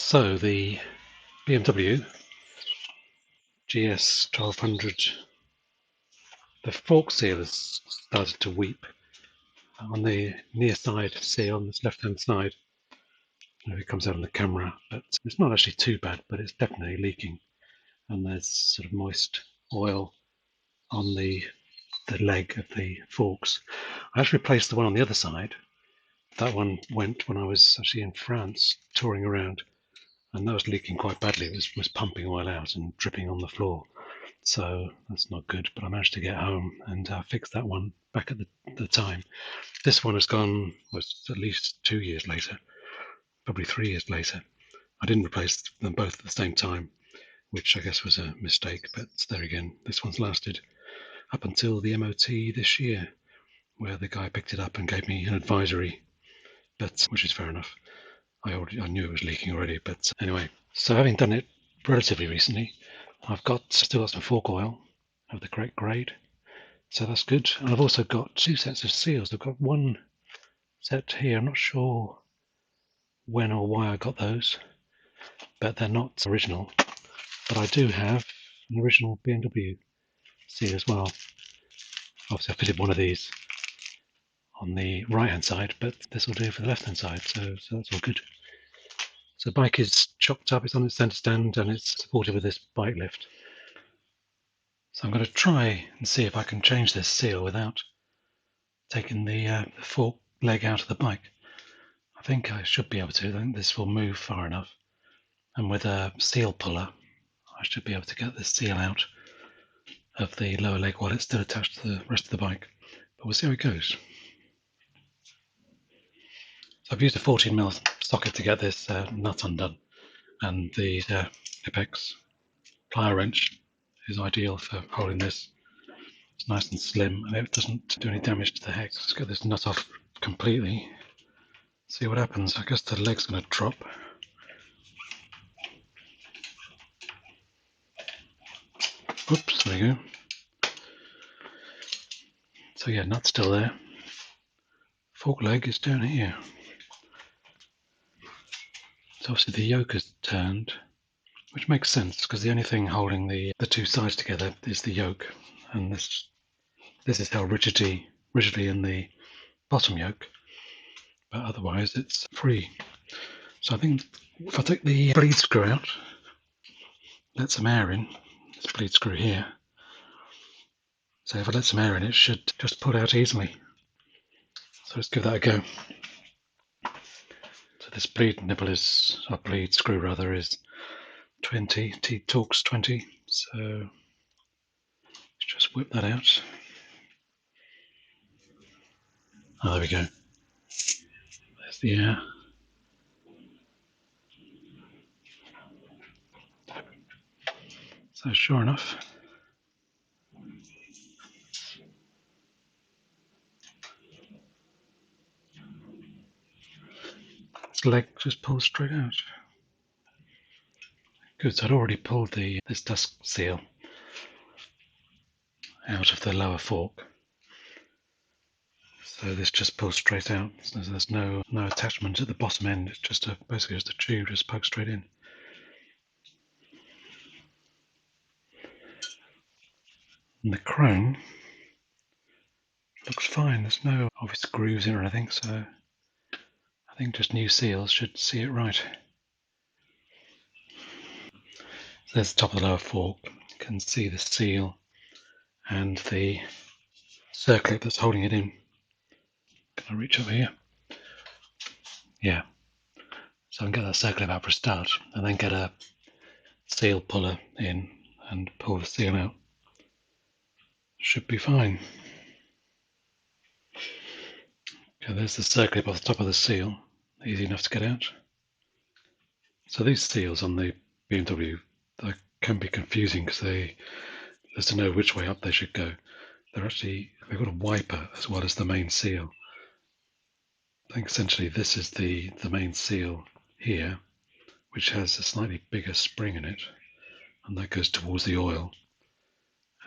So the BMW GS 1200, the fork seal has started to weep on the near side seal on this left hand side. I don't know if it comes out on the camera, but it's not actually too bad, but it's definitely leaking, and there's sort of moist oil on the leg of the forks. I actually replaced the one on the other side. That one went when I was actually in France touring around, and that was leaking quite badly. It was pumping oil out and dripping on the floor. So that's not good, but I managed to get home and fix that one back at the time. This one has gone, was at least 2 years later, probably 3 years later. I didn't replace them both at the same time, which I guess was a mistake, but there again, this one's lasted up until the MOT this year, where the guy picked it up and gave me an advisory, but which is fair enough. I knew it was leaking already, but anyway. So having done it relatively recently, I've still got some fork oil of the correct grade, so that's good. And I've also got two sets of seals. I've got one set here. I'm not sure when or why I got those, but they're not original. But I do have an original BMW seal as well. Obviously, I fitted one of these on the right hand side, but this will do for the left hand side, so that's all good. So the bike is chopped up, it's on its centre stand, and it's supported with this bike lift. So I'm going to try and see if I can change this seal without taking the fork leg out of the bike. I think I should be able to. I think this will move far enough, and with a seal puller I should be able to get this seal out of the lower leg while it's still attached to the rest of the bike, but we'll see how it goes. So I've used a 14mm socket to get this nut undone, and the Apex plier wrench is ideal for holding this. It's nice and slim and it doesn't do any damage to the hex. Let's get this nut off completely, see what happens. I guess the leg's going to drop. Oops, there we go. So yeah, nut's still there. Fork leg is down here. So obviously the yoke has turned, which makes sense because the only thing holding the two sides together is the yoke, and this is held rigidly in the bottom yoke, but otherwise it's free. So I think if I take the bleed screw out, let some air in, this bleed screw here, so if I let some air in it should just pull out easily. So let's give that a go. So this bleed nipple is, or bleed screw rather, is 20, T-Torx 20, so let's just whip that out. Oh, there we go. There's the air. So sure enough, this leg just pulls straight out. Good, so I'd already pulled this dust seal out of the lower fork. So this just pulls straight out. So there's no attachment at the bottom end. It's just basically just a tube just pokes straight in. And the chrome looks fine. There's no obvious grooves in or anything, so I think just new seals should see it right. So there's the top of the lower fork. You can see the seal and the circlip that's holding it in. Can I reach over here? Yeah. So I can get that circlip out for a start, and then get a seal puller in and pull the seal out. Should be fine. Okay, there's the circlip off the top of the seal. Easy enough to get out. So these seals on the BMW, they can be confusing because there's to know which way up they should go. They've got a wiper as well as the main seal. I think essentially this is the main seal here, which has a slightly bigger spring in it, and that goes towards the oil.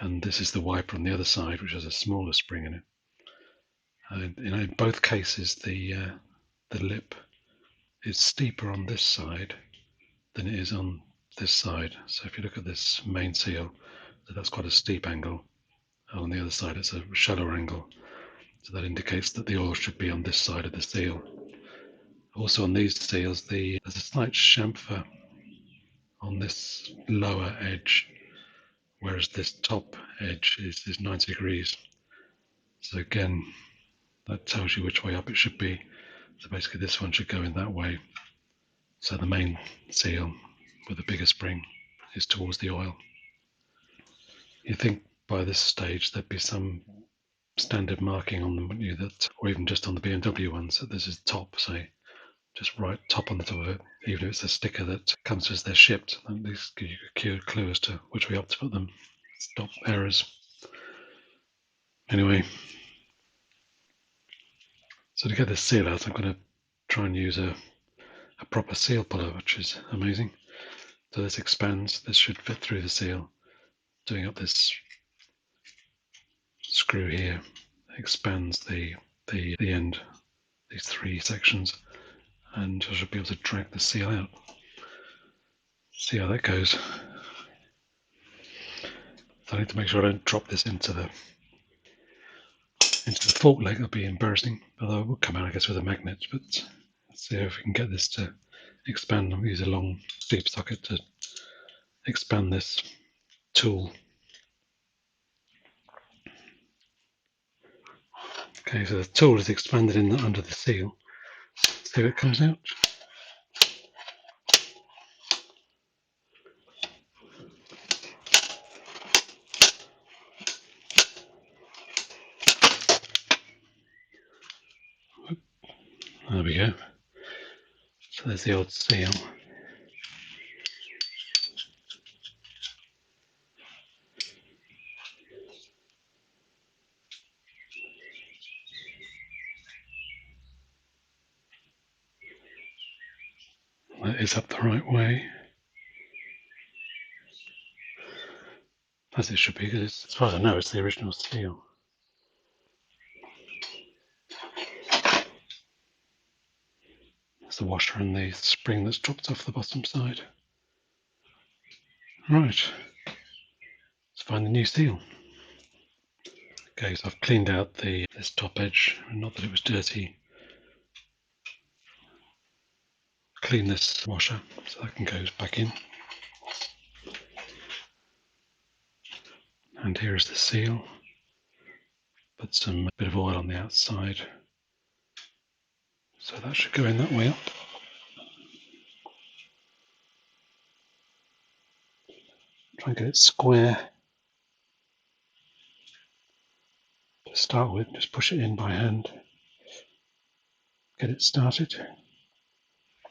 And this is the wiper on the other side, which has a smaller spring in it. In both cases, the lip is steeper on this side than it is on this side. So if you look at this main seal, that's quite a steep angle. On the other side it's a shallower angle. So that indicates that the oil should be on this side of the seal. Also on these seals, there's a slight chamfer on this lower edge, whereas this top edge is 90 degrees. So again, that tells you which way up it should be. So basically this one should go in that way. So the main seal with the bigger spring is towards the oil. You think by this stage there'd be some standard marking on them, wouldn't you? That, or even just on the BMW ones, that this is top, say, just right top on the top of it, even if it's a sticker that comes as they're shipped. At least give you a clue as to which way up to put them. Stop errors. Anyway, so to get this seal out, I'm going to try and use a proper seal puller, which is amazing. So this expands. This should fit through the seal. Doing up this screw here expands the end, these three sections, and I should be able to drag the seal out. See how that goes. So I need to make sure I don't drop this into the fork leg. That'll be embarrassing, although it will come out, I guess, with a magnet. But let's see if we can get this to expand. I'll use a long deep socket to expand this tool. Okay, so the tool is expanded in under the seal. See how it comes out. There we go. So there's the old seal. That is up the right way, as it should be, because as far as I know, it's the original seal. There's the washer and the spring that's dropped off the bottom side. Right, let's find the new seal. Okay, so I've cleaned out this top edge, not that it was dirty. Clean this washer so that can go back in. And here is the seal. Put some bit of oil on the outside. So that should go in that way up. Try and get it square. To start with, just push it in by hand. Get it started.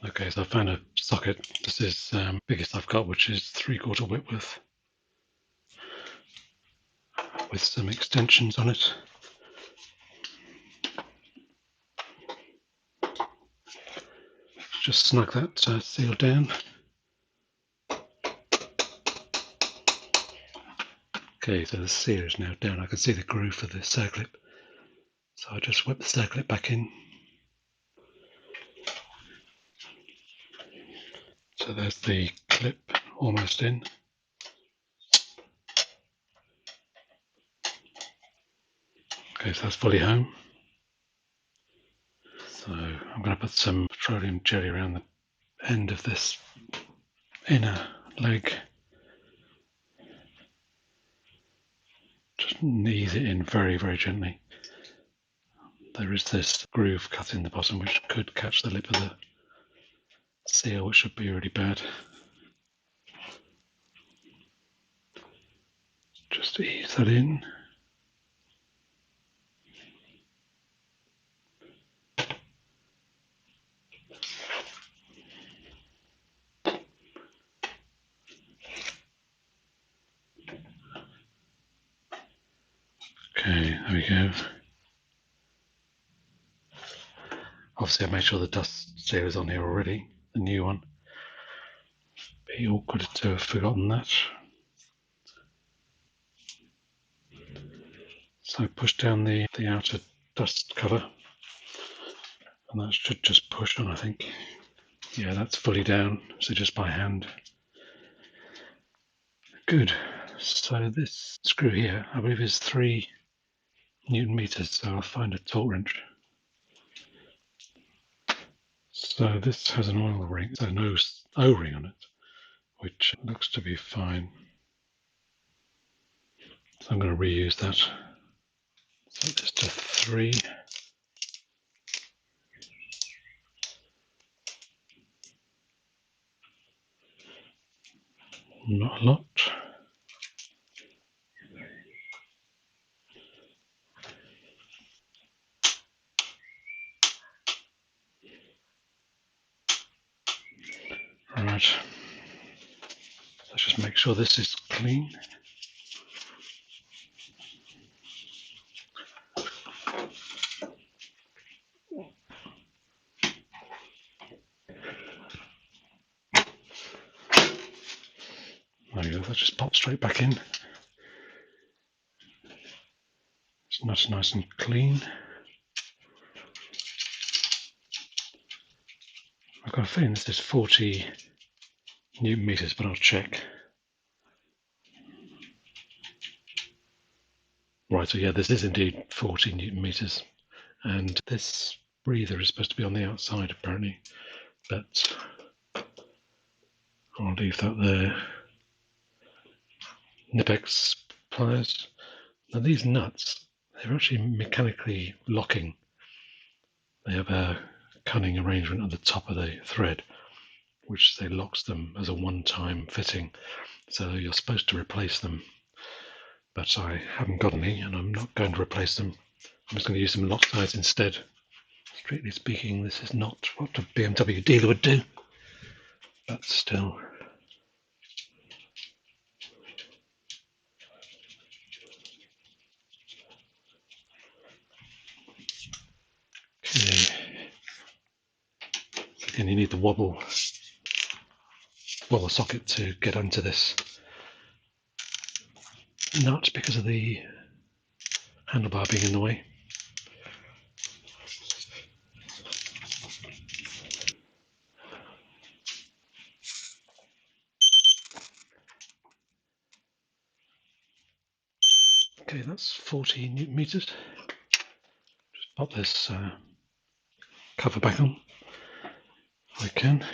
Okay, so I found a socket. This is the biggest I've got, which is 3/4 Whitworth, with some extensions on it. Just snug that seal down. Okay, so the seal is now down. I can see the groove for the circlip. So I just whip the circlip back in. So there's the clip almost in. Okay, so that's fully home. So I'm going to put some petroleum jelly around the end of this inner leg. Just ease it in very, very gently. There is this groove cut in the bottom which could catch the lip of the seal, which should be really bad. Just ease that in. Okay, there we go. Obviously, I've made sure the dust seal is on here already, the new one. Be awkward to have forgotten that. So push down the outer dust cover, and that should just push on, I think. Yeah, that's fully down, so just by hand. Good. So this screw here, I believe, is 3 Newton meters, so I'll find a torque wrench. So this has an oil ring, so no O-ring on it, which looks to be fine. So I'm going to reuse that. Set this to 3. Not a lot. Right. Let's just make sure this is clean. There we go. That just pops straight back in. It's nice and clean. I've got a feeling this is 40 Newton meters, but I'll check. Right, so yeah, this is indeed 40 Newton meters, and this breather is supposed to be on the outside apparently, but I'll leave that there. Nipex pliers. Now these nuts, they're actually mechanically locking. They have a cunning arrangement at the top of the thread, which they locks them as a one-time fitting. So you're supposed to replace them, but I haven't got any, and I'm not going to replace them. I'm just going to use some Loctites instead. Strictly speaking, this is not what a BMW dealer would do, but still. Okay. Again, you need the wobble socket to get onto this nut because of the handlebar being in the way. Okay, that's 40 Newton meters. Just pop this cover back on if I can.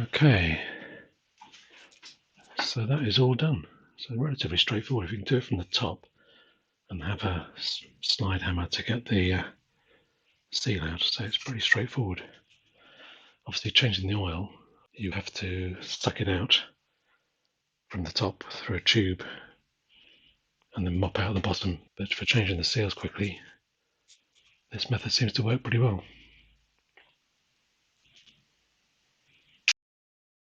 Okay, so that is all done. So relatively straightforward. If you can do it from the top and have a slide hammer to get the seal out, so it's pretty straightforward. Obviously, changing the oil, you have to suck it out from the top through a tube and then mop out the bottom. But for changing the seals quickly, this method seems to work pretty well.